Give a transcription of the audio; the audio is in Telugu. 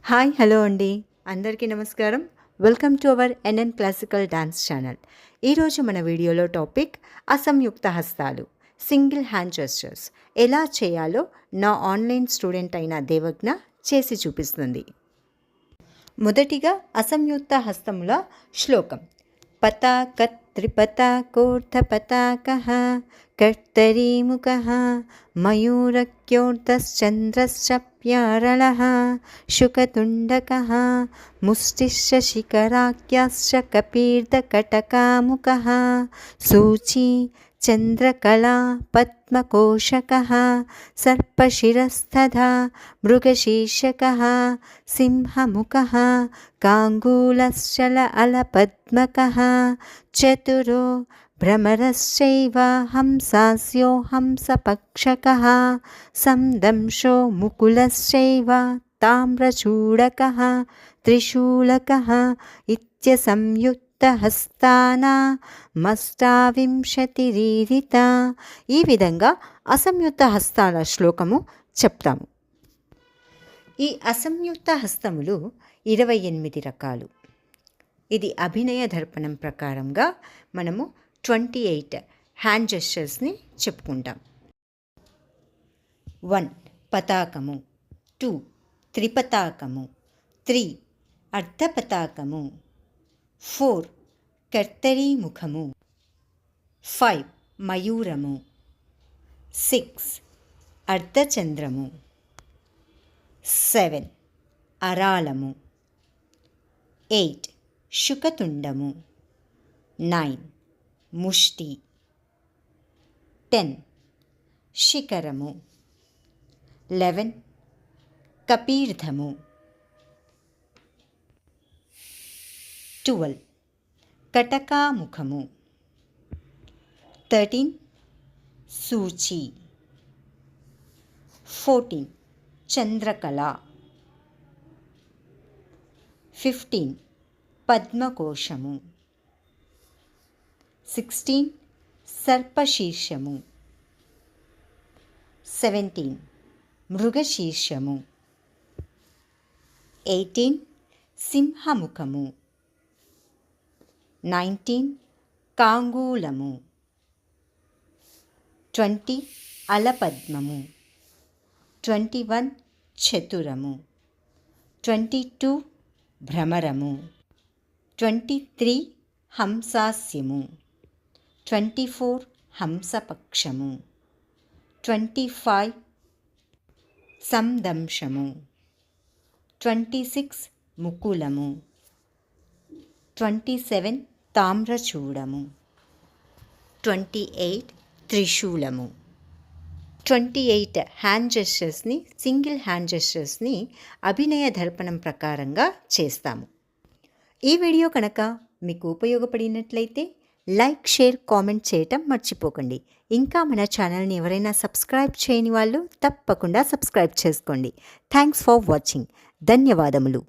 హాయ్ హలో అండి, అందరికీ నమస్కారం. Welcome to our NN classical dance channel. ఈరోజు మన వీడియోలో టాపిక్ అసంయుక్త హస్తాలు, సింగిల్ హ్యాండ్ జెస్చర్స్ ఎలా చేయాలో నా ఆన్లైన్ స్టూడెంట్ అయిన దేవజ్ఞ చేసి చూపిస్తుంది. మొదటిగా అసంయుక్త హస్తముల శ్లోకం. పతాక త్రిపతాకోర్ధపతాకః కర్తరీముఖః మయూరక్యోర్ధశ్చంద్రశ్చ ప్యారళః శుకతుండకః ముష్టిశ్చ శిఖరాఖ్యాశ్చ కపీర్ధకటకాముఖః సూచీ చంద్రకళా పద్మకోశకః సర్పశిరస్తథా మృగశీర్షకః సింహముఖః కాంగూలశ్చల అలపద్మకః చతురో భ్రమరశ్చైవ హంసాస్యో హంసపక్షకః సందంశో ముకులశ్చైవ తామ్రచూడకః త్రిశూలకః ఇత్యసంయుక్తహస్తానామష్టావింశతిరీరిత. ఈ విధంగా అసంయుక్త హస్తాల శ్లోకము చెప్తాము. ఈ అసంయుక్త హస్తములు 28 రకాలు. ఇది అభినయ దర్పణం ప్రకారంగా మనము 28 హ్యాండ్ జెస్చర్స్ని చెప్పుకుంటాం. 1 పతాకము, 2 త్రిపతాకము, 3 అర్ధపతాకము, 4 కర్తరీముఖము, 5 మయూరము, 6 అర్ధచంద్రము, 7 అరాళము, 8 శుకతుండము, 9 ముష్టి, 10 శిఖరము, 11 కపీర్ధము, 12 కటకాముఖము, 13 సూచి, 14 చంద్రకళ, 15 పద్మకోశము, 16 సర్పశీర్షము, 17 మృగశీర్షము, 18 సింహముఖము, 19 కాంగూలము, 20 అలపద్మము, 21 చతురము, 22 భ్రమరము, 23 హంసాస్యము, 24 హంసపక్షము, 25 సందంశము, 26 ముకులము, 27 తామ్రచూడము, 28 త్రిశూలము. 28 హ్యాండ్ జెస్చర్స్ని, సింగిల్ హ్యాండ్ జెస్చర్స్ని అభినయ దర్పణం ప్రకారంగా చేస్తాము. ఈ వీడియో కనుక మీకు ఉపయోగపడినట్లయితే లైక్, షేర్, కామెంట్ చేయటం మర్చిపోకండి. ఇంకా మన ఛానల్ని ఎవరైనా సబ్స్క్రైబ్ చేయని వాళ్ళు తప్పకుండా సబ్స్క్రైబ్ చేసుకోండి. Thanks for watching. ధన్యవాదములు.